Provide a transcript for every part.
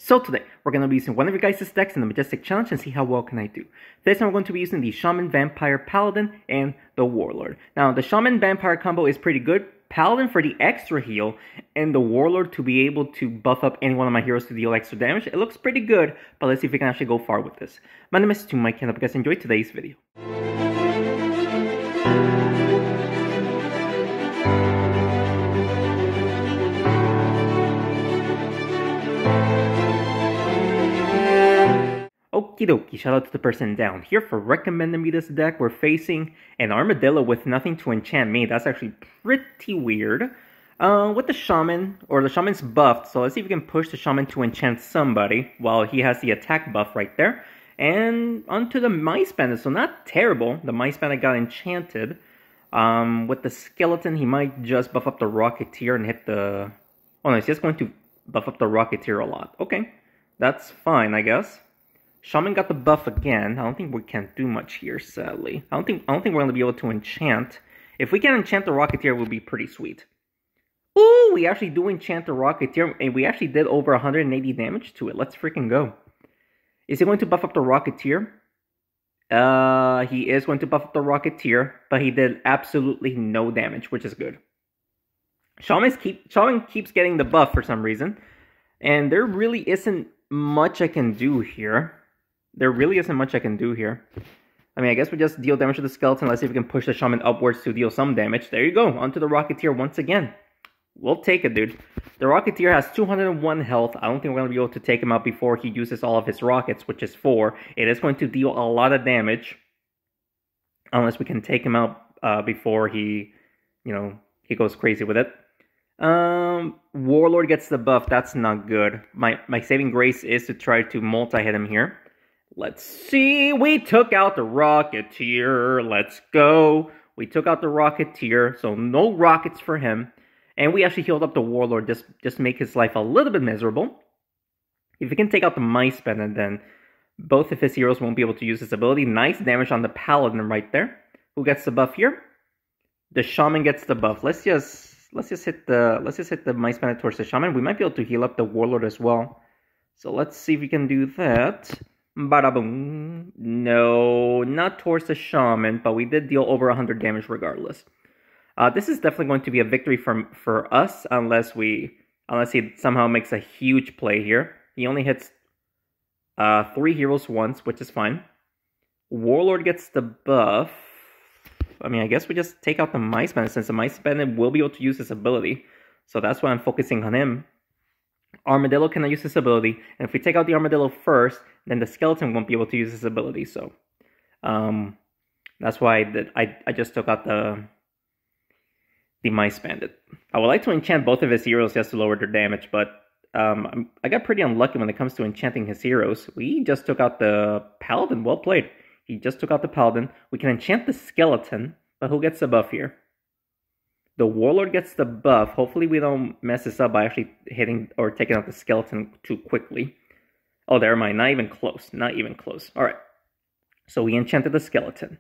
So today, we're going to be using one of your guys' decks in the Majestic Challenge and see how well can I do. This time we're going to be using the Shaman, Vampire, Paladin, and the Warlord. Now, the Shaman, Vampire combo is pretty good. Paladin for the extra heal, and the Warlord to be able to buff up any one of my heroes to deal extra damage. It looks pretty good, but let's see if we can actually go far with this. My name is Mike, and I hope you guys enjoyed today's video. Okie dokie, shout out to the person down here for recommending me this deck. We're facing an Armadillo with nothing to enchant me. That's actually pretty weird. With the Shaman, or the Shaman's buffed, so let's see if we can push the Shaman to enchant somebody while he has the attack buff right there. And onto the Mice Bandit, so not terrible. The Mice Bandit got enchanted. With the Skeleton, he might just buff up the Rocketeer and hit the... Oh no, he's just going to buff up the Rocketeer a lot. Okay, that's fine, I guess. Shaman got the buff again. I don't think we can do much here, sadly. I don't think we're going to be able to enchant. If we can enchant the Rocketeer, it would be pretty sweet. Ooh, we actually do enchant the Rocketeer, and we actually did over 180 damage to it. Let's freaking go. Is he going to buff up the Rocketeer? He is going to buff up the Rocketeer, but he did absolutely no damage, which is good. Shaman keeps getting the buff for some reason, and there really isn't much I can do here. I mean, I guess we just deal damage to the Skeleton. Let's see if we can push the Shaman upwards to deal some damage. There you go. Onto the Rocketeer once again. We'll take it, dude. The Rocketeer has 201 health. I don't think we're going to be able to take him out before he uses all of his rockets, which is 4. It is going to deal a lot of damage. Unless we can take him out before he, he goes crazy with it. Warlord gets the buff. That's not good. My saving grace is to try to multi-hit him here. Let's see. We took out the Rocketeer. Let's go. We took out the Rocketeer, so no rockets for him. And we actually healed up the Warlord just to make his life a little bit miserable. If we can take out the Mice Bandit, then both of his heroes won't be able to use his ability. Nice damage on the Paladin right there. Who gets the buff here? The Shaman gets the buff. Let's just hit the Mice Bandit towards the Shaman. We might be able to heal up the Warlord as well. So let's see if we can do that. Bada boom. No, not towards the Shaman, but we did deal over 100 damage regardless. This is definitely going to be a victory for us unless he somehow makes a huge play here. He only hits 3 heroes once, which is fine. Warlord gets the buff. I mean, I guess we just take out the Mice Bandit, since the Mice Bandit will be able to use his ability. So that's why I'm focusing on him. Armadillo cannot use his ability. And if we take out the Armadillo first, then the Skeleton won't be able to use his ability. So that's why I just took out the Mice Bandit. I would like to enchant both of his heroes just to lower their damage, but I got pretty unlucky when it comes to enchanting his heroes. We just took out the Paladin. Well played. He just took out the Paladin. We can enchant the Skeleton, but who gets the buff here? The Warlord gets the buff. Hopefully we don't mess this up by actually hitting or taking out the Skeleton too quickly. Oh, never mind. Not even close. Not even close. All right. So we enchanted the Skeleton.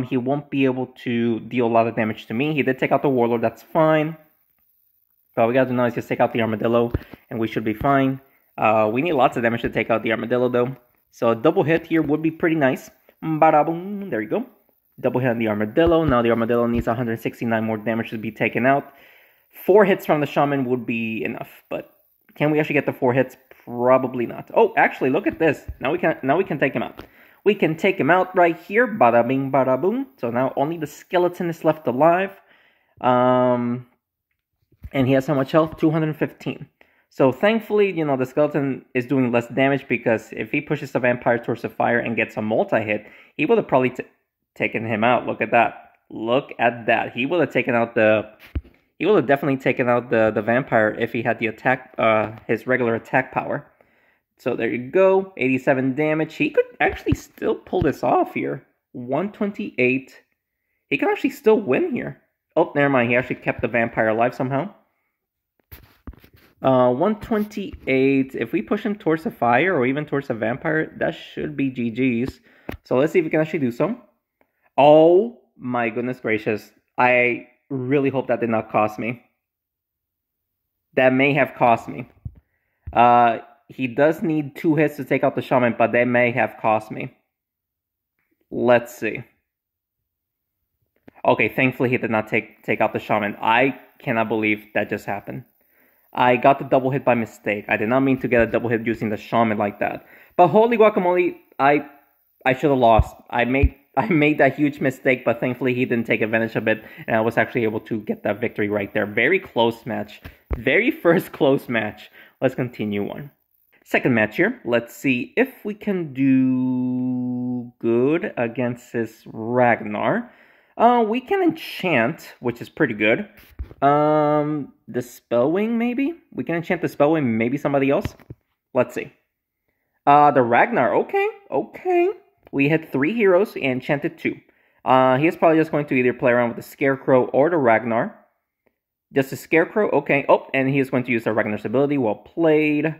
He won't be able to deal a lot of damage to me. He did take out the Warlord. That's fine. But all we got to do now is just take out the Armadillo, and we should be fine. We need lots of damage to take out the Armadillo, though. So a double hit here would be pretty nice. Bada-boom. There you go. Double hit on the Armadillo. Now the Armadillo needs 169 more damage to be taken out. 4 hits from the Shaman would be enough. But can we actually get the 4 hits? Probably not. Oh, actually, look at this. Now we can take him out. We can take him out right here. Bada bing, bada boom. So now only the Skeleton is left alive. And he has how much health? 215. So thankfully, the Skeleton is doing less damage, because if he pushes the Vampire towards the fire and gets a multi-hit, he would have probably taken him out. Look at that. Look at that. He would have taken out he would have definitely taken out the Vampire if he had the attack, his regular attack power. So there you go. 87 damage. He could actually still pull this off here. 128. He can actually still win here. Oh, never mind. He actually kept the Vampire alive somehow. 128. If we push him towards the fire or even towards the Vampire, that should be GG's. So let's see if we can actually do so. Oh my goodness gracious. I really hope that did not cost me. That may have cost me. He does need 2 hits to take out the Shaman, but that may have cost me. Let's see. Okay, thankfully he did not take out the Shaman. I cannot believe that just happened. I got the double hit by mistake. I did not mean to get a double hit using the Shaman like that. But holy guacamole, I should have lost. I made that huge mistake, but thankfully he didn't take advantage of it, and I was actually able to get that victory right there. Very close match. Very first close match. Let's continue on. Second match here. Let's see if we can do good against this Ragnar. We can enchant, which is pretty good. The Spellwing, maybe? We can enchant the Spellwing, maybe somebody else? Let's see. The Ragnar, okay. We had 3 heroes and enchanted 2. He is probably just going to either play around with the Scarecrow or the Ragnar. Just the Scarecrow, okay. Oh, and he is going to use the Ragnar's ability. Well played.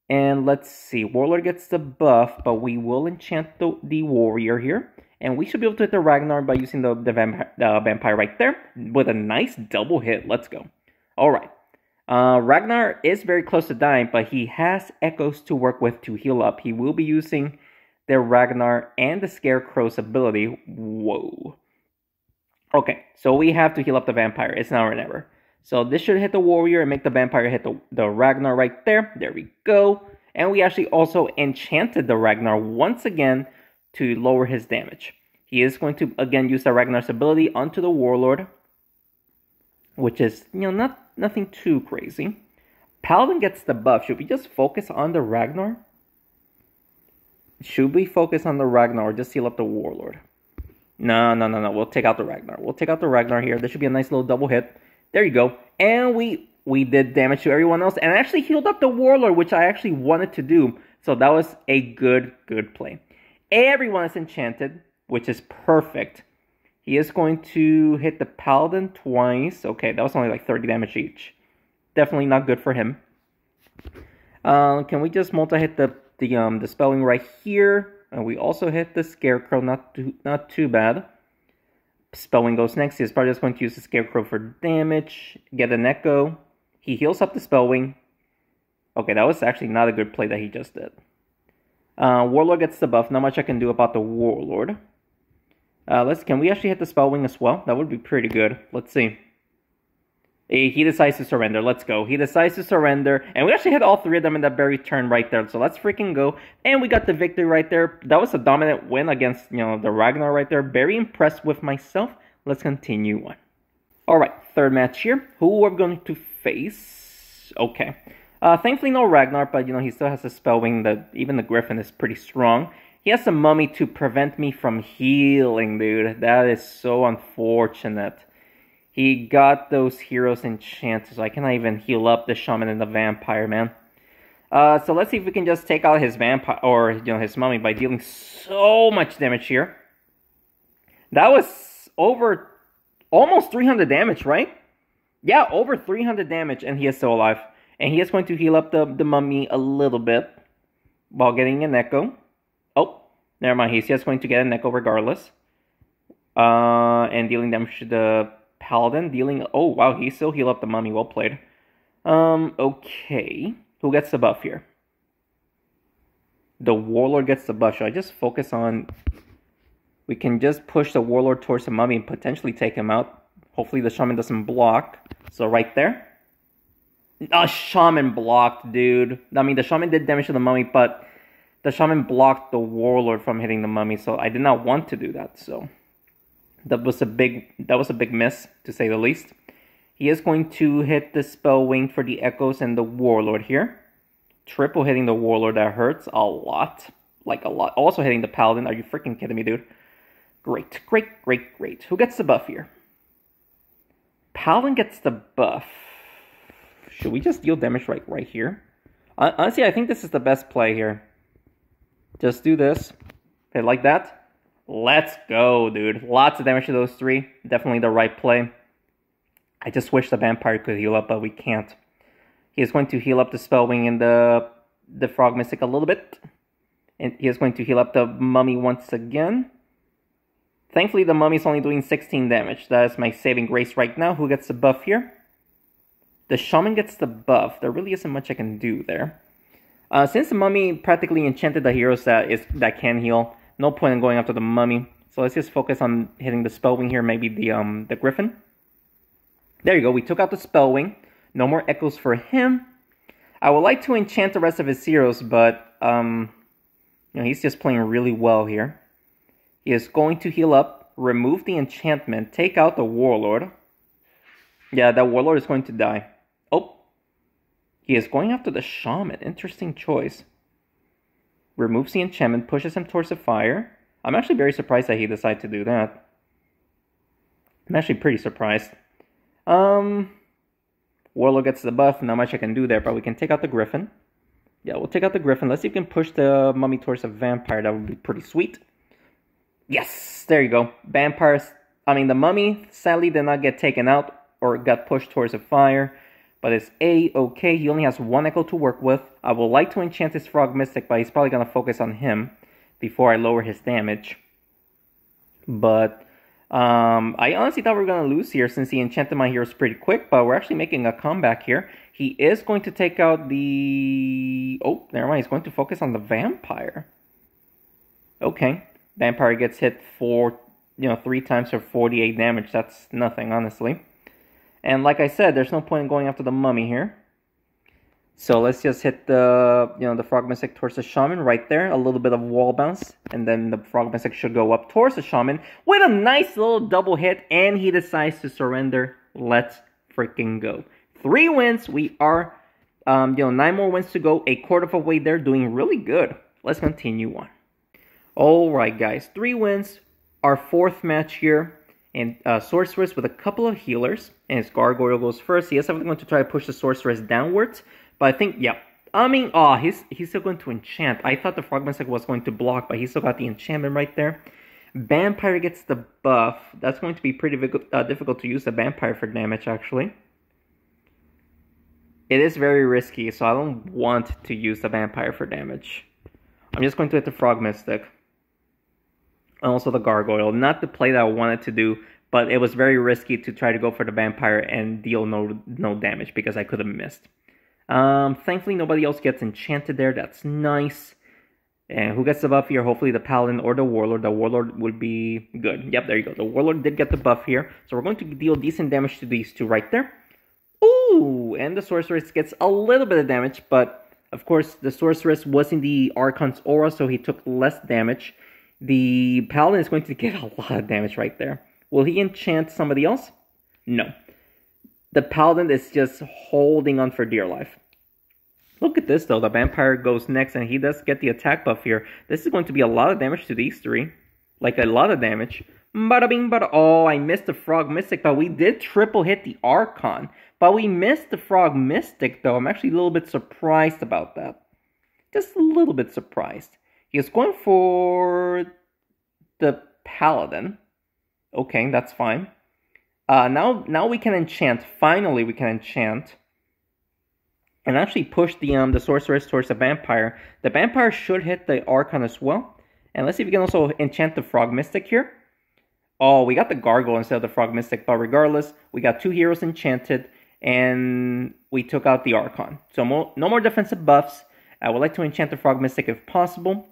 And let's see. Warlord gets the buff, but we will enchant the Warrior here. And we should be able to hit the Ragnar by using the Vampire right there with a nice double hit. Let's go. Alright. Ragnar is very close to dying, but he has Echoes to work with to heal up. He will be using the Ragnar and the Scarecrow's ability. Whoa. Okay, so we have to heal up the Vampire. It's now or never. So this should hit the Warrior and make the Vampire hit the Ragnar right there. There we go. And we actually also enchanted the Ragnar once again to lower his damage. He is going to, again, use the Ragnar's ability onto the Warlord, which is, nothing too crazy. Paladin gets the buff. Should we just focus on the Ragnar? Should we focus on the Ragnar or just heal up the Warlord? No. We'll take out the Ragnar. We'll take out the Ragnar here. This should be a nice little double hit. There you go. And we did damage to everyone else and actually healed up the Warlord, which I actually wanted to do. So that was a good play. Everyone is enchanted, which is perfect. He is going to hit the Paladin twice. Okay, that was only like 30 damage each. Definitely not good for him. Can we just multi-hit the Spellwing right here? And we also hit the Scarecrow, not too bad. Spellwing goes next. He's probably just going to use the Scarecrow for damage. Get an Echo. He heals up the Spellwing. Okay, that was actually not a good play that he just did. Warlord gets the buff. Not much I can do about the Warlord. Can we actually hit the Spellwing as well? That would be pretty good. Let's see. He decides to surrender. Let's go. He decides to surrender. And we actually hit all 3 of them in that very turn right there. So let's freaking go. And we got the victory right there. That was a dominant win against, the Ragnar right there. Very impressed with myself. Let's continue on. Alright, third match here. Who are we going to face? Okay. Thankfully no Ragnar, but he still has a Spellwing. Even the Griffin is pretty strong. He has a Mummy to prevent me from healing, dude. That is so unfortunate. He got those heroes enchanted, so I cannot even heal up the Shaman and the Vampire, man. So let's see if we can just take out his Vampire, or, his Mummy by dealing so much damage here. That was over almost 300 damage, right? Yeah, over 300 damage, and he is still alive. And he is going to heal up the Mummy a little bit while getting an Echo. Oh, never mind. He's just going to get an Echo regardless. And dealing damage to the Paladin. Oh, wow. He still healed up the Mummy. Well played. Okay. Who gets the buff here? The Warlord gets the buff. Should I just focus on... We can just push the Warlord towards the Mummy and potentially take him out. Hopefully the Shaman doesn't block. So right there. A Shaman blocked, dude. I mean, the Shaman did damage to the Mummy, but the Shaman blocked the Warlord from hitting the Mummy, so I did not want to do that, so that was a big miss, to say the least. He is going to hit the Spellwing for the Echoes and the Warlord here. Triple hitting the Warlord, that hurts a lot. Like a lot. Also hitting the Paladin. Are you freaking kidding me, dude? Great. Who gets the buff here? Paladin gets the buff. Should we just deal damage right here? Honestly, I think this is the best play here. Just do this. Okay, like that. Let's go, dude. Lots of damage to those 3. Definitely the right play. I just wish the Vampire could heal up, but we can't. He is going to heal up the Spellwing and the Frog Mystic a little bit. And he is going to heal up the Mummy once again. Thankfully, the Mummy is only doing 16 damage. That is my saving grace right now. Who gets the buff here? The Shaman gets the buff. There really isn't much I can do there. Since the Mummy practically enchanted the heroes that can heal, no point in going after the Mummy. So let's just focus on hitting the Spellwing here, maybe the Griffin. There you go, we took out the Spellwing. No more echoes for him. I would like to enchant the rest of his heroes, but he's just playing really well here. He is going to heal up, remove the enchantment, take out the Warlord. Yeah, that Warlord is going to die. Oh, he is going after the Shaman. Interesting choice. Removes the enchantment, pushes him towards the fire. I'm actually very surprised that he decided to do that. I'm actually pretty surprised. Warlord gets the buff, not much I can do there, but we can take out the Griffin. Yeah, we'll take out the Griffin. Let's see if we can push the Mummy towards the Vampire. That would be pretty sweet. Yes, there you go. The Mummy sadly did not get taken out or got pushed towards the fire, but it's A-okay. He only has one Echo to work with. I would like to enchant his Frog Mystic, but he's probably going to focus on him before I lower his damage. But I honestly thought we were going to lose here since he enchanted my heroes pretty quick, but we're actually making a comeback here. He is going to take out the... Oh, never mind. He's going to focus on the Vampire. Okay. Vampire gets hit for, 3 times for 48 damage. That's nothing, honestly. And like I said, there's no point in going after the Mummy here. So let's just hit the Frog Mystic towards the Shaman right there. A little bit of wall bounce. And then the Frog Mystic should go up towards the Shaman with a nice little double hit. And he decides to surrender. Let's freaking go. 3 wins. We are, 9 more wins to go. A quarter of a way there. Doing really good. Let's continue on. Alright guys. 3 wins. Our 4th match here. And Sorceress with a couple of healers. And his Gargoyle goes first. He is definitely going to try to push the Sorceress downwards. But I think, yeah. He's still going to enchant. I thought the Frog Mystic was going to block, but he still got the enchantment right there. Vampire gets the buff. That's going to be pretty difficult to use the Vampire for damage, actually. It is very risky, so I don't want to use the Vampire for damage. I'm just going to hit the Frog Mystic. And also the Gargoyle. Not the play that I wanted to do, but it was very risky to try to go for the Vampire and deal no damage because I could have missed. Thankfully, nobody else gets enchanted there. That's nice. And who gets the buff here? Hopefully the Paladin or the Warlord. The Warlord would be good. Yep, there you go. The Warlord did get the buff here. So we're going to deal decent damage to these two right there. Ooh, and the Sorceress gets a little bit of damage. But, of course, the Sorceress was in the Archon's aura, so he took less damage. The Paladin is going to get a lot of damage right there. Will he enchant somebody else? No. The Paladin is just holding on for dear life. Look at this, though. The Vampire goes next, and he does get the attack buff here. This is going to be a lot of damage to these 3. Like, a lot of damage. Bada bing, bada... Oh, I missed the Frog Mystic, but we did triple hit the Archon. But we missed the Frog Mystic, though. I'm actually a little bit surprised about that. Just a little bit surprised. He is going for the Paladin. Okay, that's fine. Now we can enchant. Finally, we can enchant. And actually push the Sorceress towards the Vampire. The Vampire should hit the Archon as well. And let's see if we can also enchant the Frog Mystic here. Oh, we got the Gargoyle instead of the Frog Mystic. But regardless, we got 2 heroes enchanted. And we took out the Archon. So no more defensive buffs. I would like to enchant the Frog Mystic if possible.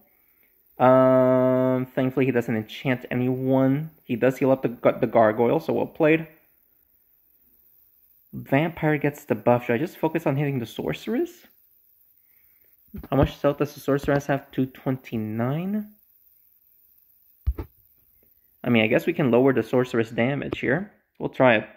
Thankfully, he doesn't enchant anyone. He does heal up the Gargoyle, so well played. Vampire gets the buff. Should I just focus on hitting the Sorceress? How much health does the Sorceress have? 229? I mean, I guess we can lower the Sorceress damage here. We'll try it.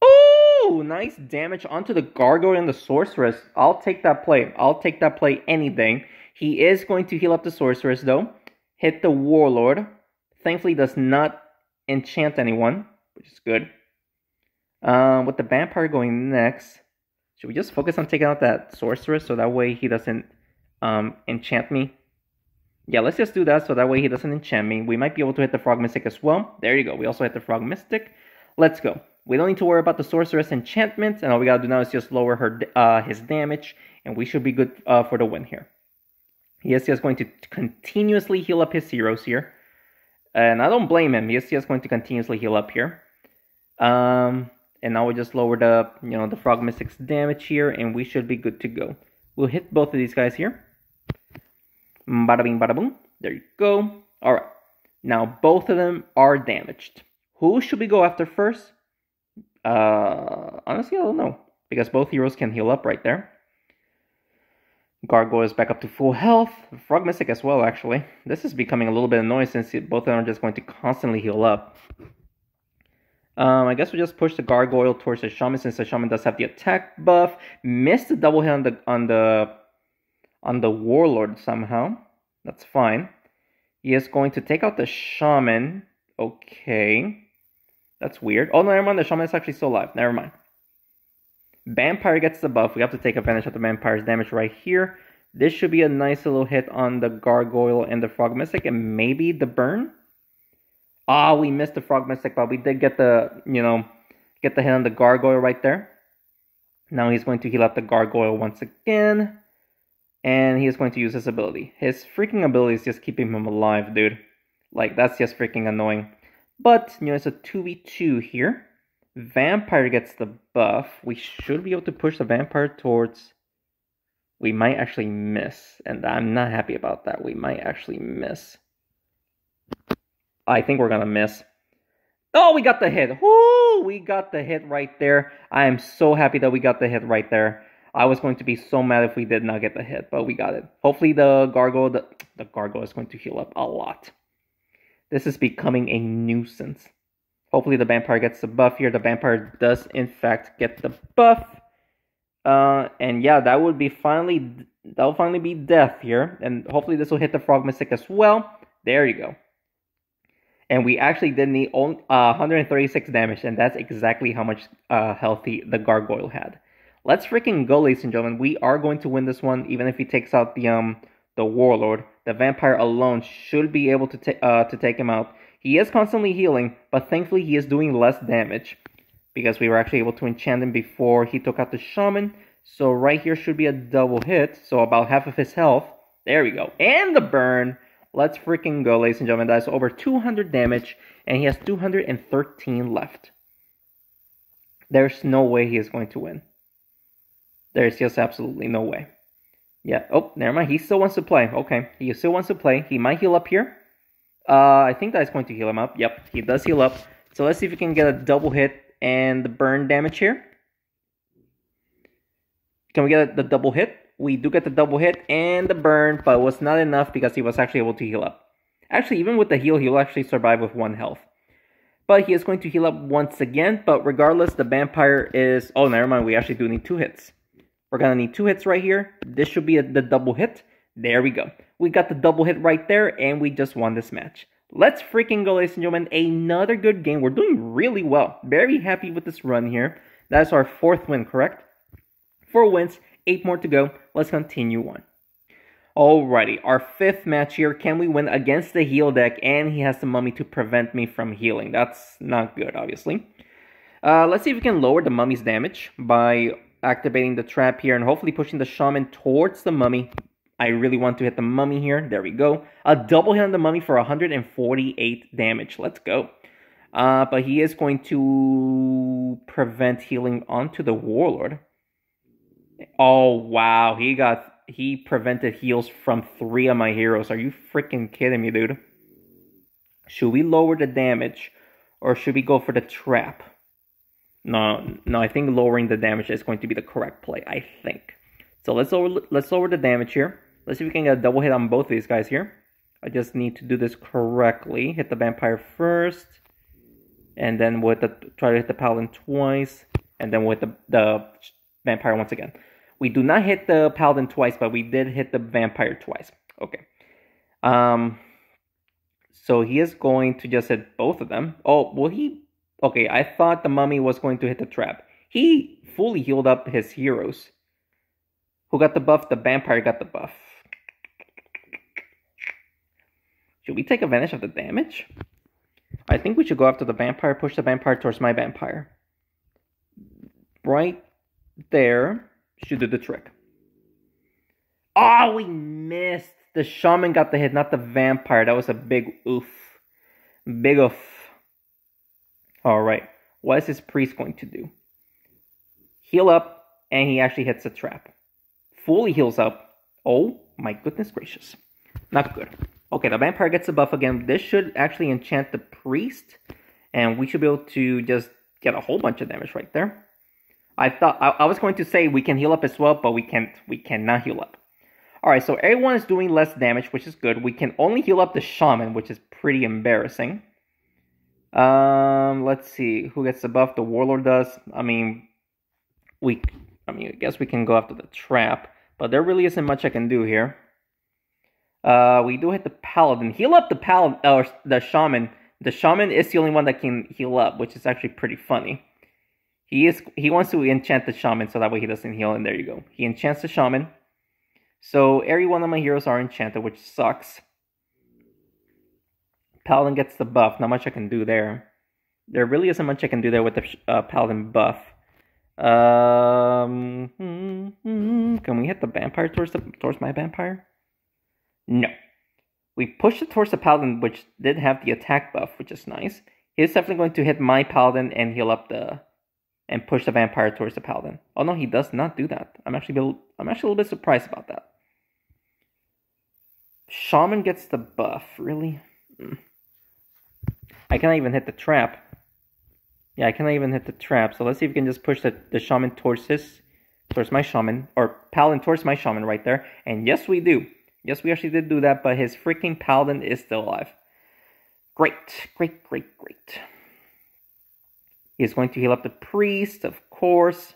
Oh, nice damage onto the Gargoyle and the Sorceress. I'll take that play. I'll take that play any day. He is going to heal up the Sorceress, though. Hit the Warlord. Thankfully, does not enchant anyone, which is good. With the Vampire going next, should we just focus on taking out that Sorceress so that way he doesn't enchant me? Yeah, let's just do that so that way he doesn't enchant me. We might be able to hit the Frog Mystic as well. There you go. We also hit the Frog Mystic. Let's go. We don't need to worry about the Sorceress enchantment, and all we gotta do now is just lower her his damage, and we should be good for the win here. He is just going to continuously heal up his heroes here. And I don't blame him. He is just going to continuously heal up here. And now we just lower the, the Frog Mystic's damage here, and we should be good to go. We'll hit both of these guys here. Bada bing, bada boom. There you go. Alright. Now both of them are damaged. Who should we go after first? Honestly, I don't know. Because both heroes can heal up right there. Gargoyle is back up to full health. Frog Mystic as well, actually. This is becoming a little bit annoying since both of them are just going to constantly heal up. I guess we just push the Gargoyle towards the Shaman since the Shaman does have the attack buff. Missed the double hit on the Warlord somehow. That's fine. He is going to take out the Shaman. Okay. That's weird. Oh, no, never mind. The Shaman is actually still alive. Never mind. Vampire gets the buff. We have to take advantage of the Vampire's damage right here. This should be a nice little hit on the Gargoyle and the Frog Mystic, and maybe the burn. Ah, we missed the Frog Mystic, but we did get the, get the hit on the Gargoyle right there. Now he's going to heal up the Gargoyle once again. And he is going to use his ability. His freaking ability is just keeping him alive, dude. Like, that's just freaking annoying. But, it's a 2v2 here. Vampire gets the buff. We should be able to push the Vampire towards... We might actually miss. And I'm not happy about that. We might actually miss. I think we're gonna miss. Oh, we got the hit. Woo! We got the hit right there. I am so happy that we got the hit right there. I was going to be so mad if we did not get the hit, but we got it. Hopefully the Gargoyle, the Gargoyle is going to heal up a lot. This is becoming a nuisance. Hopefully the Vampire gets the buff here. The Vampire does, in fact, get the buff. And yeah, that will finally be death here. And hopefully this will hit the Frog Mystic as well. There you go. And we actually did need 136 damage, and that's exactly how much health the Gargoyle had. Let's freaking go, ladies and gentlemen. We are going to win this one, even if he takes out the Warlord. The Vampire alone should be able to take him out. He is constantly healing, but thankfully he is doing less damage, because we were actually able to enchant him before he took out the Shaman. So right here should be a double hit, so about half of his health. There we go. And the burn. Let's freaking go, ladies and gentlemen. That's over 200 damage, and he has 213 left. There's no way he is going to win. There's just absolutely no way. Yeah. Oh, never mind. He still wants to play. Okay. He still wants to play. He might heal up here. I think that's going to heal him up. Yep. He does heal up. So let's see if we can get a double hit and the burn damage here. Can we get the double hit? We do get the double hit and the burn, but it was not enough because he was actually able to heal up. Actually, even with the heal, he will actually survive with 1 health. But he is going to heal up once again. But regardless, the Vampire is... Oh, never mind. We actually do need 2 hits. We're going to need 2 hits right here. This should be the double hit. There we go. We got the double hit right there, and we just won this match. Let's freaking go, ladies and gentlemen. Another good game. We're doing really well. Very happy with this run here. That's our 4th win, correct? 4 wins, 8 more to go. Let's continue on. Alrighty, our 5th match here. Can we win against the heal deck? And he has the mummy to prevent me from healing. That's not good, obviously. Let's see if we can lower the mummy's damage by activating the trap here and hopefully pushing the Shaman towards the mummy. I really want to hit the mummy here. There we go. A double hit on the mummy for 148 damage. Let's go. But he is going to prevent healing onto the Warlord. Oh, wow. He prevented heals from 3 of my heroes. Are you freaking kidding me, dude? Should we lower the damage or should we go for the trap? No, I think lowering the damage is going to be the correct play, I think. So let's lower the damage here. Let's see if we can get a double hit on both of these guys here. I just need to do this correctly. Hit the Vampire first. And then we'll try to hit the Paladin twice. And then we'll hit the Vampire once again. We do not hit the Paladin twice, but we did hit the Vampire twice. Okay. So he is going to just hit both of them. Oh, will he... Okay, I thought the mummy was going to hit the trap. He fully healed up his heroes. Who got the buff? The Vampire got the buff. Should we take advantage of the damage? I think we should go after the Vampire, push the Vampire towards my Vampire. Right there should do the trick. Oh, we missed. The Shaman got the hit, not the Vampire. That was a big oof. Big oof. Alright. What is his priest going to do? Heal up, and he actually hits a trap. Fully heals up. Oh my goodness gracious. Not good. Okay, the vampire gets a buff again. This should actually enchant the priest, and we should be able to just get a whole bunch of damage right there. I thought I was going to say we can heal up as well, but we can't. We cannot heal up. Alright, so everyone is doing less damage, which is good. We can only heal up the shaman, which is pretty embarrassing. Let's see. Who gets the buff? The warlord does. I guess we can go after the trap, but there really isn't much I can do here. We do hit the paladin. Heal up the paladin, or the shaman. The shaman is the only one that can heal up, which is actually pretty funny. He wants to enchant the shaman, so that way he doesn't heal, and there you go. He enchants the shaman. So every one of my heroes are enchanted, which sucks. Paladin gets the buff. Not much I can do there. There really isn't much I can do there with the paladin buff. Can we hit the vampire towards my vampire? No. We pushed it towards the paladin, which did have the attack buff, which is nice. He's definitely going to hit my paladin and heal up and push the vampire towards the paladin. Oh no, he does not do that. I'm actually a little bit surprised about that. Shaman gets the buff, really? I cannot even hit the trap. Yeah, I cannot even hit the trap. So let's see if we can just push the shaman towards my shaman, or paladin towards my shaman right there. And yes, we do. Yes, we actually did do that, but his freaking paladin is still alive. Great, great, great, great. He's going to heal up the priest, of course.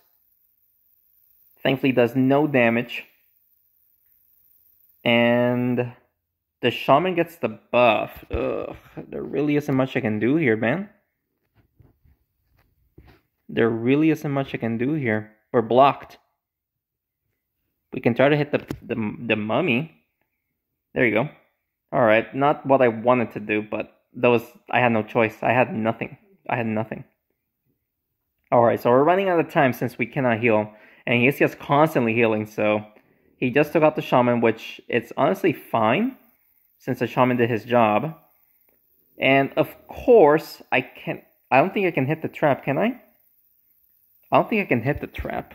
Thankfully, does no damage. And the shaman gets the buff. Ugh, there really isn't much I can do here, man. There really isn't much I can do here. We're blocked. We can try to hit the mummy. There you go. Alright, not what I wanted to do, but I had no choice. I had nothing. Alright, so we're running out of time since we cannot heal. And he's just constantly healing, so he just took out the shaman, which it's honestly fine, since the shaman did his job. And of course, I don't think I can hit the trap, can I? I don't think I can hit the trap.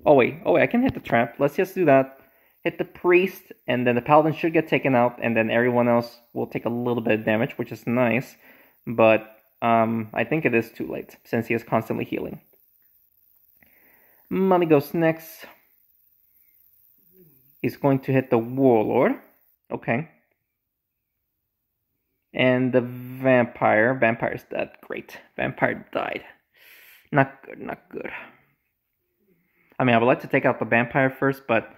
Oh wait, I can hit the trap. Let's just do that. Hit the priest, and then the paladin should get taken out, and then everyone else will take a little bit of damage, which is nice. But I think it is too late, since he is constantly healing. Mummy goes next. He's going to hit the warlord. Okay. And the vampire. Vampire's dead. Great. Vampire died. Not good, not good. I mean, I would like to take out the vampire first, but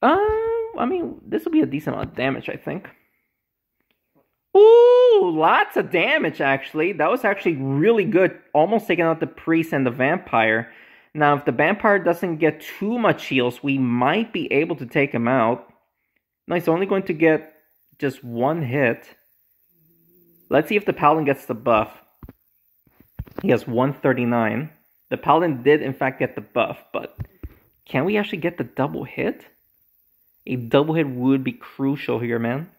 I mean, this will be a decent amount of damage, I think. Ooh, lots of damage, actually. That was actually really good. Almost taking out the priest and the vampire. Now, if the vampire doesn't get too much heals, we might be able to take him out. No, he's only going to get just one hit. Let's see if the paladin gets the buff. He has 139. The paladin did, in fact, get the buff, but can we actually get the double hit? A double hit would be crucial here, man.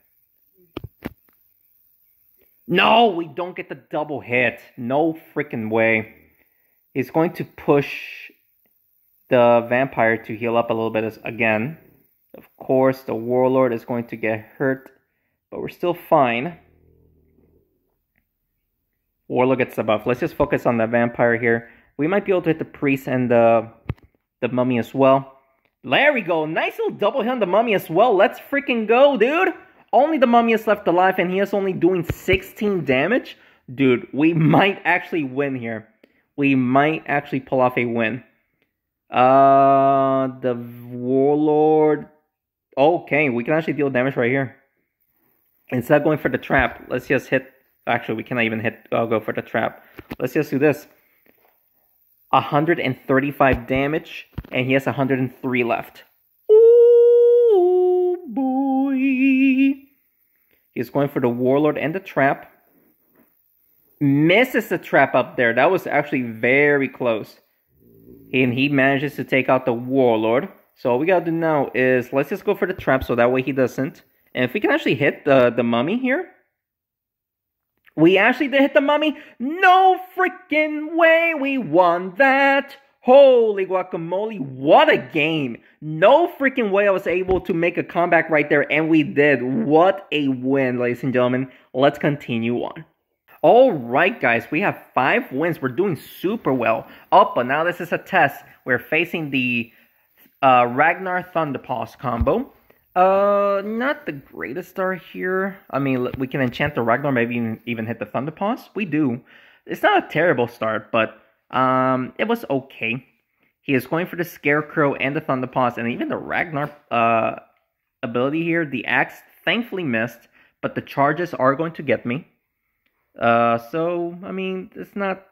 No, we don't get the double hit. No freaking way. He's going to push the vampire to heal up a little bit again. Of course, the warlord is going to get hurt, but we're still fine. Warlord gets the buff. Let's just focus on the vampire here. We might be able to hit the priest and the mummy as well. There we go. Nice little double hit on the mummy as well. Let's freaking go, dude. Only the mummy is left alive, and he is only doing 16 damage. Dude, we might actually win here. We might actually pull off a win. The warlord. Okay, we can actually deal damage right here. Instead of going for the trap, let's just hit. Actually, we cannot even go for the trap. Let's just do this. 135 damage, and he has 103 left. Oh boy. He's going for the warlord and the trap. Misses the trap up there. That was actually very close. And he manages to take out the warlord. So all we gotta do now is let's just go for the trap so that way he doesn't. And if we can actually hit the mummy here. We actually did hit the mummy. No freaking way we won that. Holy guacamole, what a game. No freaking way I was able to make a comeback right there, and we did. What a win, ladies and gentlemen. Let's continue on. Alright guys, we have 5 wins. We're doing super well. Oh, but now this is a test. We're facing the Ragnar Thunderpaws combo. Not the greatest start here. I mean, we can enchant the Ragnar, maybe even hit the Thunderpaws. We do. It's not a terrible start, but it was okay. He is going for the Scarecrow and the Thunderpaws, and even the Ragnar ability here. The Axe thankfully missed, but the charges are going to get me. So I mean, it's not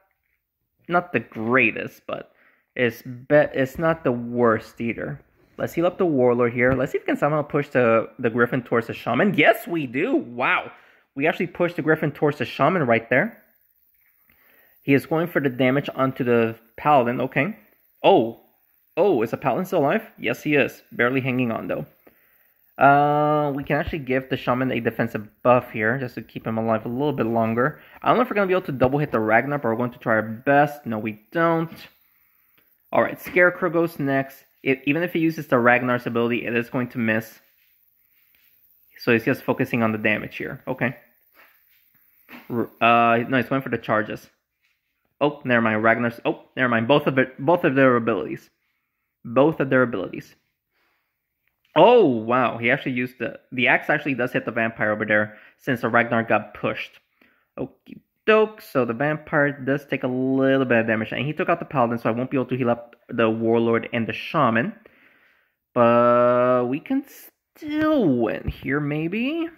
the greatest, but it's not the worst either. Let's heal up the Warlord here. Let's see if we can somehow push the Griffin towards the Shaman. Yes, we do. Wow, we actually pushed the Griffin towards the Shaman right there. He is going for the damage onto the Paladin. Okay. Oh, is the Paladin still alive? Yes, he is. Barely hanging on though. We can actually give the Shaman a defensive buff here, just to keep him alive a little bit longer. I don't know if we're going to be able to double hit the Ragnar, but we're going to try our best. No, we don't. Alright, Scarecrow goes next. Even if he uses the Ragnar's ability, it is going to miss. So he's just focusing on the damage here. Okay. No, he's going for the charges. Oh, never mind. Ragnar's... Oh, never mind. Both of their abilities. Both of their abilities. Oh, wow. He actually used the axe actually does hit the vampire over there since the Ragnar got pushed. Okie doke. So the vampire does take a little bit of damage. And he took out the Paladin, so I won't be able to heal up the Warlord and the Shaman. But we can still win here, maybe.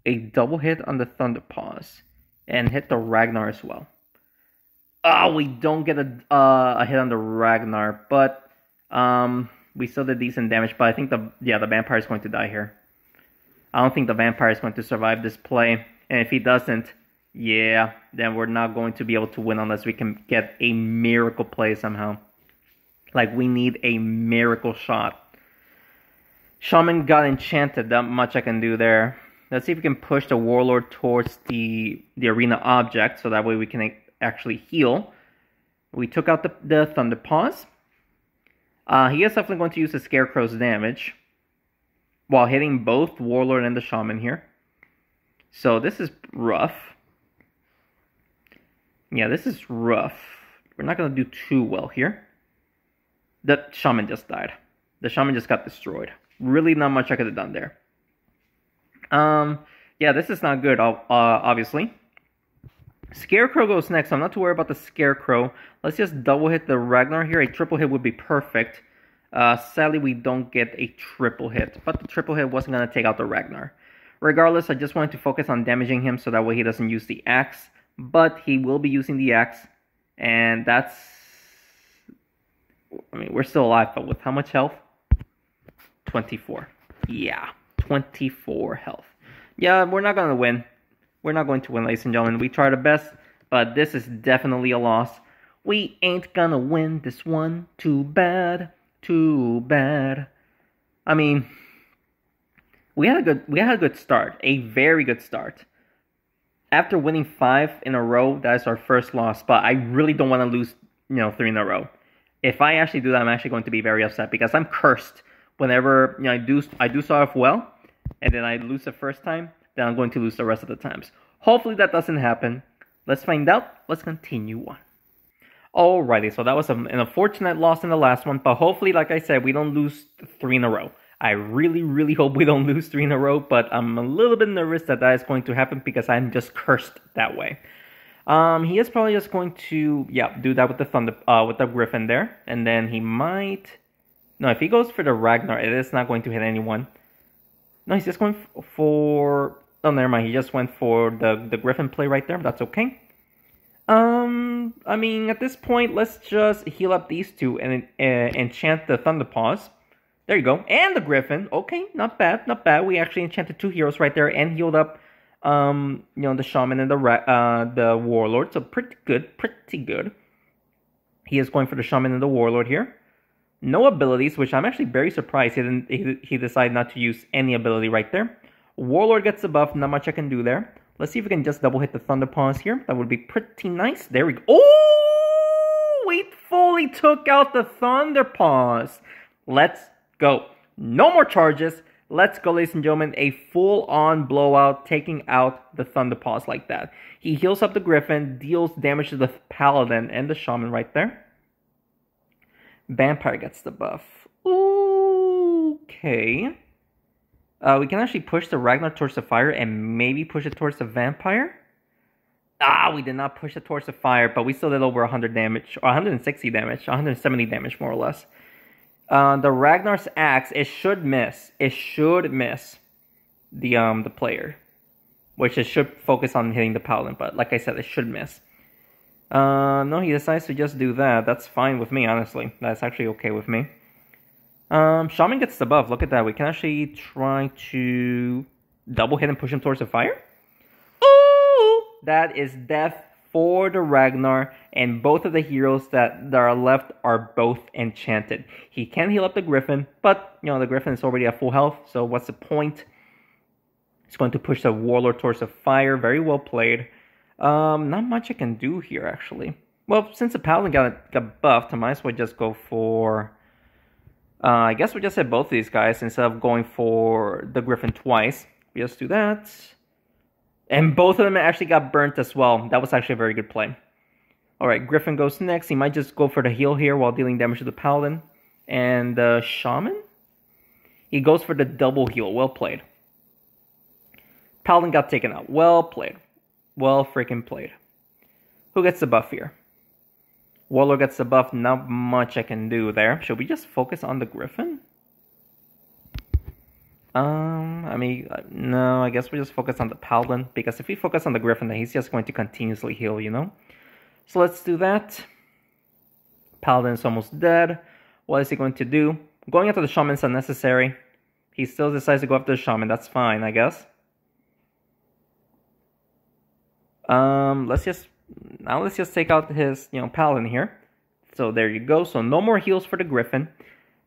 A double hit on the Thunderpaws. And hit the Ragnar as well. Oh, we don't get a hit on the Ragnar. But, we still did decent damage, but I think the vampire is going to die here. I don't think the vampire is going to survive this play. And if he doesn't, yeah, then we're not going to be able to win unless we can get a miracle play somehow. Like, we need a miracle shot. Shaman got enchanted, that much I can do there. Let's see if we can push the Warlord towards the arena object, so that way we can actually heal. We took out the Thunderpaws. He is definitely going to use the Scarecrow's damage while hitting both Warlord and the Shaman here. So this is rough. Yeah, this is rough. We're not going to do too well here. The Shaman just died. The Shaman just got destroyed. Really not much I could have done there. Yeah, this is not good, obviously. Scarecrow goes next. I'm not too worried about the Scarecrow. Let's just double hit the Ragnar here. A triple hit would be perfect. Sadly, we don't get a triple hit. But the triple hit wasn't going to take out the Ragnar. Regardless, I just wanted to focus on damaging him so that way he doesn't use the axe. But he will be using the axe. And that's... I mean, we're still alive, but with how much health? 24. Yeah, 24 health. Yeah, we're not going to win. We're not going to win, ladies and gentlemen. We tried our best, but this is definitely a loss. We ain't gonna win this one. Too bad. Too bad. I mean, we had a good start. A very good start. After winning 5 in a row, that is our first loss. But I really don't want to lose, 3 in a row. If I actually do that, I'm actually going to be very upset because I'm cursed. Whenever I do start off well, and then I lose the first time, then I'm going to lose the rest of the times. Hopefully that doesn't happen. Let's find out. Let's continue on. Alrighty, so that was an unfortunate loss in the last one, but hopefully, like I said, we don't lose 3 in a row. I really, really hope we don't lose 3 in a row, but I'm a little bit nervous that is going to happen because I'm just cursed that way. He is probably just going to, do that with the Griffin there, and then he might... No, if he goes for the Ragnar, it is not going to hit anyone. No, he's just going for... Oh, never mind. He just went for the Griffin play right there. That's okay. I mean, at this point, let's just heal up these two and enchant the Thunderpaws. There you go. And the Griffin. Okay, not bad, not bad. We actually enchanted 2 heroes right there and healed up, the Shaman and the Warlord. So pretty good, pretty good. He is going for the Shaman and the Warlord here. No abilities, which I'm actually very surprised he decided not to use any ability right there. Warlord gets a buff, not much I can do there. Let's see if we can just double hit the Thunder Paws here. That would be pretty nice. There we go. Oh, we fully took out the Thunder Paws. Let's go. No more charges. Let's go, ladies and gentlemen. A full-on blowout, taking out the Thunder Paws like that. He heals up the Griffin, deals damage to the Paladin and the Shaman right there. Vampire gets the buff. Okay. We can actually push the Ragnar towards the fire and maybe push it towards the Vampire. We did not push it towards the fire, but we still did over 100 damage, or 160 damage, 170 damage more or less. The Ragnar's axe, it should miss. It should miss the player, which it should focus on hitting the Paladin, but like I said, it should miss. No, he decides to just do that. That's fine with me, honestly. That's actually okay with me. Shaman gets the buff. Look at that. We can actually try to double hit and push him towards the fire. Ooh! That is death for the Ragnar, and both of the heroes that are left are both enchanted. He can heal up the Griffin, but, you know, the Griffin is already at full health, so what's the point? He's going to push the Warlord towards the fire. Very well played. Not much I can do here, actually. Well, since the Paladin got buffed, I might as well just go for... I guess we just hit both of these guys instead of going for the Griffin twice. We just do that. And both of them actually got burnt as well. That was actually a very good play. Alright, Griffin goes next. He might just go for the heal here while dealing damage to the Paladin. And the Shaman? He goes for the double heal. Well played. Paladin got taken out. Well played. Well freaking played. Who gets the buff here? Warlord gets the buff. Not much I can do there. Should we just focus on the Griffin? No, I guess we just focus on the Paladin. Because if we focus on the Griffin, then he's just going to continuously heal, you know? So let's do that. Paladin is almost dead. What is he going to do? Going after the Shaman is unnecessary. He still decides to go after the Shaman. That's fine, I guess. Let's just take out his, Paladin here. So there you go. So no more heals for the Griffin.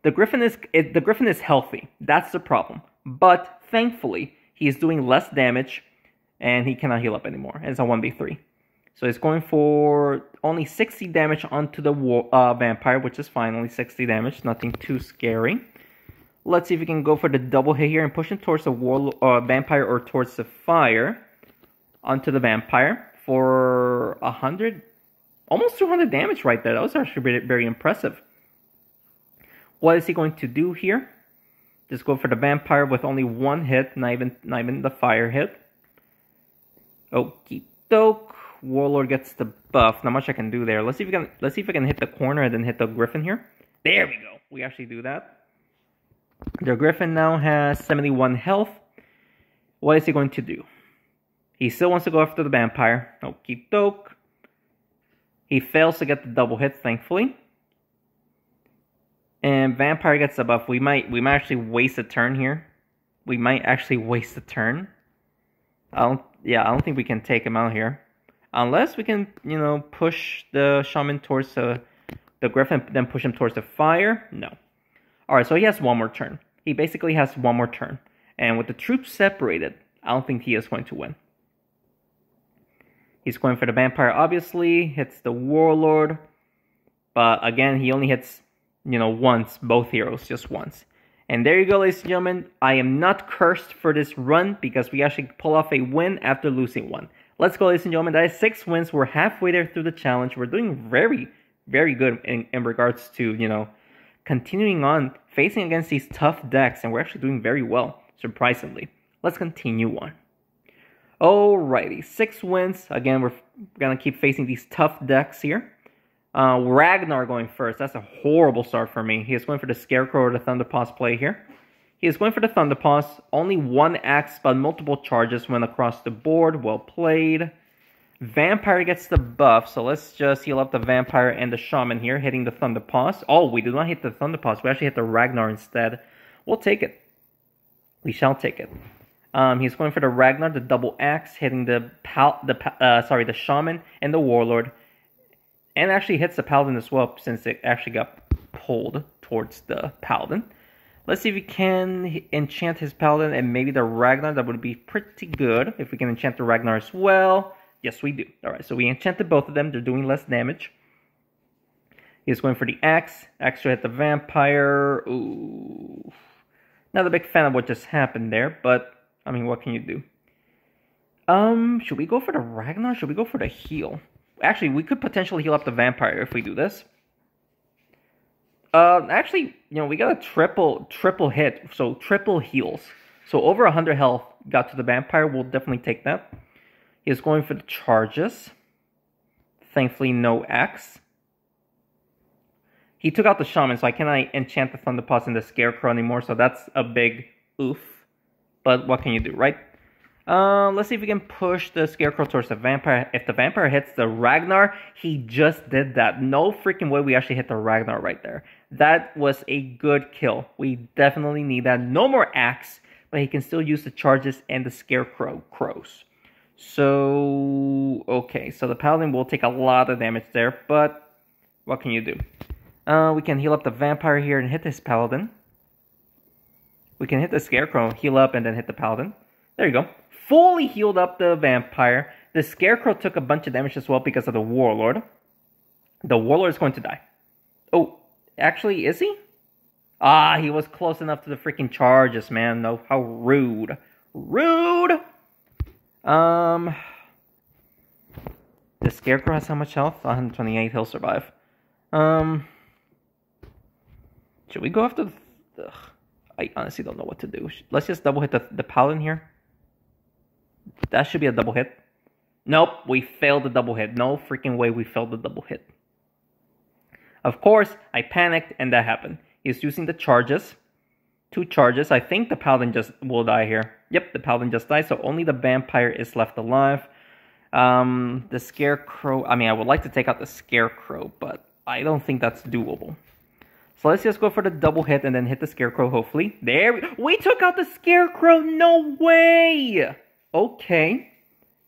The Griffin is healthy. That's the problem. But thankfully, he is doing less damage, and he cannot heal up anymore. It's a 1v3. So he's going for only 60 damage onto the Vampire, which is fine. Only 60 damage. Nothing too scary. Let's see if we can go for the double hit here and push him towards the Vampire or towards the fire. Onto the Vampire for 100, almost 200 damage right there. That was actually very, very impressive. What is he going to do here? Just go for the Vampire with only one hit, not even the fire hit. Okie doke. Warlord gets the buff. Not much I can do there. Let's see if I can hit the corner and then hit the Griffin here. There we go. We actually do that. The Griffin now has 71 health. What is he going to do? He still wants to go after the Vampire. Okie doke. He fails to get the double hit, thankfully. And Vampire gets the buff. We might actually waste a turn here. We might actually waste a turn. I don't think we can take him out here. Unless we can, push the Shaman towards the Griffin, then push him towards the fire. No. Alright, so he has one more turn. He basically has one more turn. And with the troops separated, I don't think he is going to win. He's going for the Vampire, obviously. Hits the Warlord. But again, he only hits, once. Both heroes, just once. And there you go, ladies and gentlemen. I am not cursed for this run because we actually pull off a win after losing one. Let's go, ladies and gentlemen. That is 6 wins. We're halfway there through the challenge. We're doing very, very good in regards to, continuing on, facing against these tough decks. And we're actually doing very well, surprisingly. Let's continue on. Alrighty, 6 wins. Again, we're going to keep facing these tough decks here. Ragnar going first. That's a horrible start for me. He is going for the Scarecrow or the Thunderpaws play here. He is going for the Thunderpaws. Only one axe, but multiple charges went across the board. Well played. Vampire gets the buff, so let's just heal up the Vampire and the Shaman here, hitting the Thunderpaws. Oh, we did not hit the Thunderpaws. We actually hit the Ragnar instead. We'll take it. We shall take it. He's going for the Ragnar, the double axe, hitting the Shaman and the Warlord. And actually hits the Paladin as well, since it actually got pulled towards the Paladin. Let's see if we can enchant his Paladin and maybe the Ragnar. That would be pretty good if we can enchant the Ragnar as well. Yes, we do. Alright, so we enchanted both of them. They're doing less damage. He's going for the axe. Axe to hit the vampire. Ooh. Not a big fan of what just happened there, but, I mean, what can you do? Should we go for the Ragnar? Should we go for the heal? Actually, we could potentially heal up the vampire if we do this. Actually, you know, we got a triple hit, so triple heals. So over 100 health got to the vampire. We'll definitely take that. He's going for the charges. Thankfully, no axe. He took out the shaman, so I cannot enchant the Thunderpaws and the Scarecrow anymore, so that's a big oof. But what can you do, right? Let's see if we can push the Scarecrow towards the vampire. If the vampire hits the Ragnar, he just did that. No freaking way we actually hit the Ragnar right there. That was a good kill. We definitely need that. No more axe, but he can still use the charges and the Scarecrow crows. So, okay, so the Paladin will take a lot of damage there, but what can you do? We can heal up the vampire here and hit this Paladin. We can hit the Scarecrow, heal up, and then hit the Paladin. There you go. Fully healed up the vampire. The Scarecrow took a bunch of damage as well because of the Warlord. The Warlord is going to die. Oh, actually, is he? Ah, he was close enough to the freaking charges, man. No, how rude. Rude! The Scarecrow has how much health? 128, he'll survive. Should we go after the... Ugh, I honestly don't know what to do. Let's just double hit the Paladin here. That should be a double hit. Nope, we failed the double hit. No freaking way we failed the double hit. Of course, I panicked and that happened. He's using the charges. 2 charges. I think the Paladin just will die here. Yep, the Paladin just died, so only the vampire is left alive. The Scarecrow... I mean, I would like to take out the Scarecrow, but I don't think that's doable. So let's just go for the double hit and then hit the Scarecrow, hopefully. There we took out the Scarecrow! No way! Okay.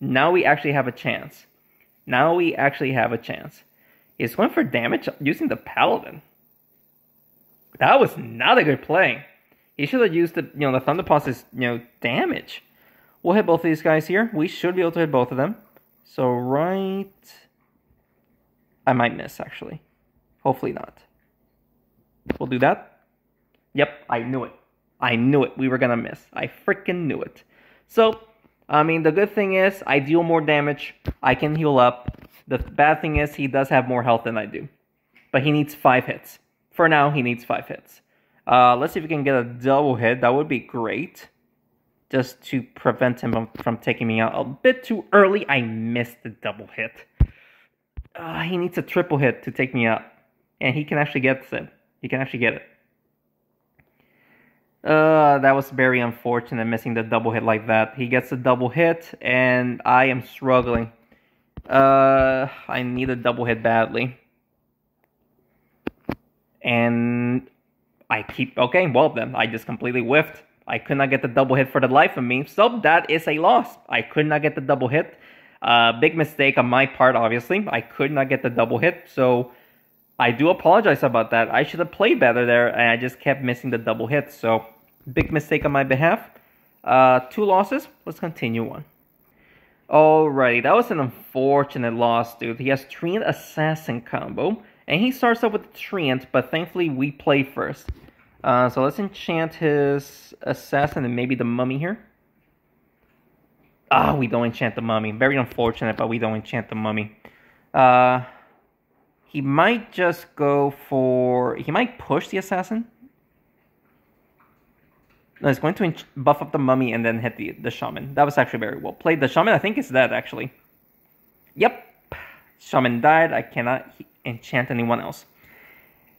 Now we actually have a chance. Now we actually have a chance. He's going for damage using the Paladin. That was not a good play. He should have used the, you know, the Thunderpaws' damage. We'll hit both of these guys here. We should be able to hit both of them. So right... I might miss, actually. Hopefully not. We'll do that. Yep, I knew it. I knew it. We were gonna miss. I freaking knew it. So, I mean, the good thing is, I deal more damage. I can heal up. The bad thing is, he does have more health than I do. But he needs 5 hits. For now, he needs 5 hits. Let's see if we can get a double hit. That would be great. Just to prevent him from taking me out a bit too early. I missed the double hit. He needs a triple hit to take me out. And he can actually get it. He can actually get it. That was very unfortunate, missing the double hit like that. He gets a double hit, and I am struggling. I need a double hit badly. And I keep... Okay, well then, I just completely whiffed. I could not get the double hit for the life of me, so that is a loss. I could not get the double hit. Big mistake on my part, obviously. I could not get the double hit, so... I do apologize about that. I should have played better there, and I just kept missing the double hit. So, big mistake on my behalf. 2 losses. Let's continue on. Alrighty, that was an unfortunate loss, dude. He has Treant Assassin combo, and he starts off with the Treant, but thankfully we play first. So let's enchant his Assassin and maybe the Mummy here. Ah, we don't enchant the Mummy. Very unfortunate, but we don't enchant the Mummy. He might just go for... He might push the Assassin. No, he's going to buff up the Mummy and then hit the Shaman. That was actually very well played. The Shaman, I think, is dead, actually. Yep. Shaman died. I cannot enchant anyone else.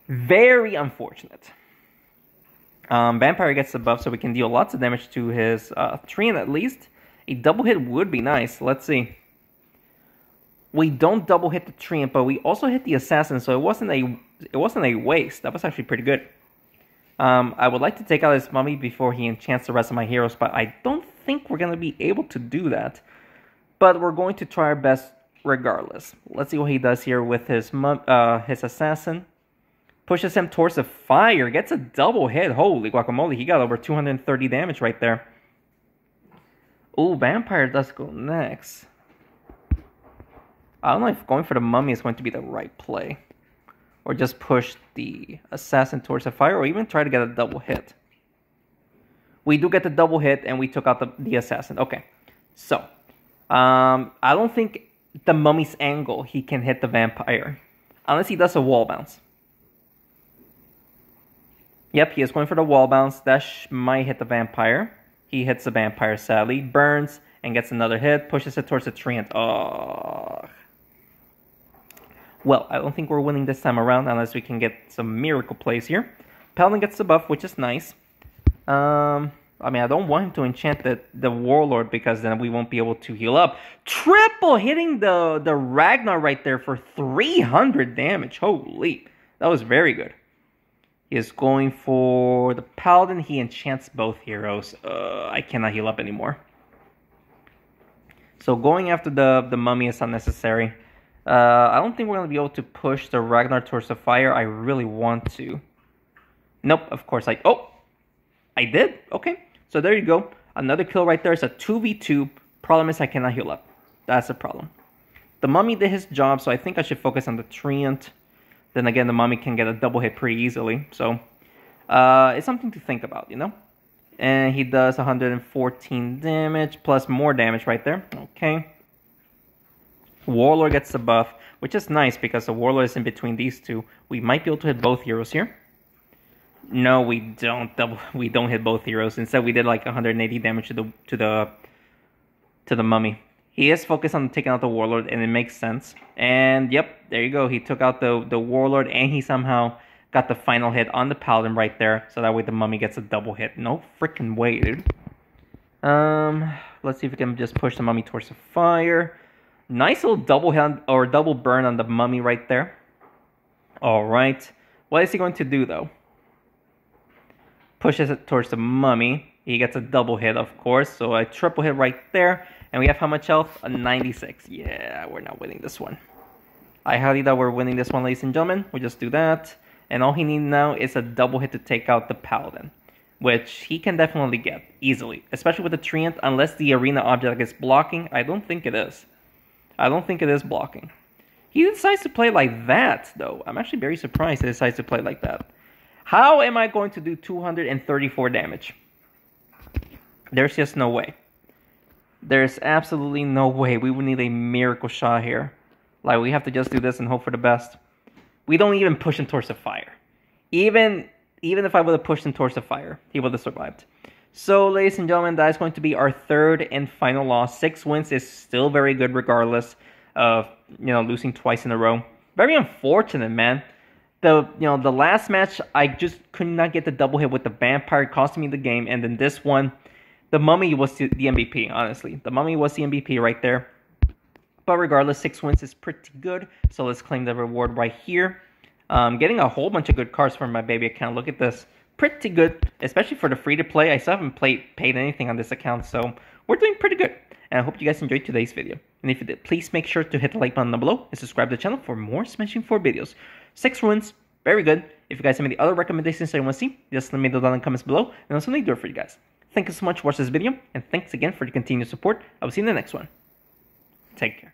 Very unfortunate. Vampire gets the buff, so we can deal lots of damage to his Treant at least. A double hit would be nice. Let's see. We don't double hit the Treant, but we also hit the Assassin, so it wasn't a waste. That was actually pretty good. I would like to take out his Mummy before he enchants the rest of my heroes, but I don't think we're going to be able to do that. But we're going to try our best regardless. Let's see what he does here with his Assassin. Pushes him towards the fire. Gets a double hit. Holy guacamole. He got over 230 damage right there. Ooh, Vampire does go next. I don't know if going for the Mummy is going to be the right play. Or just push the Assassin towards the fire. Or even try to get a double hit. We do get the double hit and we took out the Assassin. Okay. So. I don't think the Mummy's angle he can hit the Vampire. Unless he does a wall bounce. Yep, he is going for the wall bounce. That might hit the Vampire. He hits the Vampire, sadly. Burns and gets another hit. Pushes it towards the tree and... Oh. Well, I don't think we're winning this time around unless we can get some miracle plays here. Paladin gets the buff, which is nice. I mean, I don't want him to enchant the Warlord because then we won't be able to heal up. Triple hitting the Ragnar right there for 300 damage. Holy. That was very good. He is going for the Paladin. He enchants both heroes. I cannot heal up anymore. So going after the Mummy is unnecessary. I don't think we're going to be able to push the Ragnar towards the fire. I really want to. Nope, of course I... Oh! I did? Okay. So there you go. Another kill right there. It's a 2v2. Problem is I cannot heal up. That's the problem. The Mummy did his job, so I think I should focus on the Treant. Then again, the Mummy can get a double hit pretty easily. So, it's something to think about, you know? And he does 114 damage, plus more damage right there. Okay. Warlord gets the buff, which is nice because the Warlord is in between these two. We might be able to hit both heroes here. No, we don't. We don't hit both heroes. Instead, we did like 180 damage to the Mummy. He is focused on taking out the Warlord, and it makes sense. And yep, there you go. He took out the Warlord, and he somehow got the final hit on the Paladin right there. So that way the Mummy gets a double hit. No freaking way, dude. Let's see if we can just push the Mummy towards the fire. Nice little double hit or double burn on the Mummy right there. All right. What is he going to do though? Pushes it towards the Mummy. He gets a double hit, of course. So a triple hit right there. And we have how much health? A 96. Yeah, we're not winning this one. I highly doubt we're winning this one, ladies and gentlemen. We'll just do that. And all he needs now is a double hit to take out the Paladin. Which he can definitely get easily. Especially with the Treant, unless the arena object is blocking. I don't think it is. I don't think it is blocking. He decides to play like that, though. I'm actually very surprised he decides to play like that. How am I going to do 234 damage? There's just no way. There's absolutely no way. We would need a miracle shot here. Like, we have to just do this and hope for the best. We don't even push him towards the fire. Even if I would have pushed him towards the fire, he would have survived. So, ladies and gentlemen, that is going to be our third and final loss. 6 wins is still very good regardless of, losing twice in a row. Very unfortunate, man. The last match, I just could not get the double hit with the Vampire, costing me the game. And then this one, the Mummy was the MVP, honestly. The Mummy was the MVP right there. But regardless, 6 wins is pretty good. So let's claim the reward right here. Getting a whole bunch of good cards from my baby account. Look at this. Pretty good, especially for the free-to-play. I still haven't paid anything on this account, so we're doing pretty good. And I hope you guys enjoyed today's video. And if you did, please make sure to hit the like button down below and subscribe to the channel for more Smashing 4 videos. 6 wins, very good. If you guys have any other recommendations that you want to see, just let me know down in the comments below, and I'll certainly do it for you guys. Thank you so much for watching this video, and thanks again for your continued support. I will see you in the next one. Take care.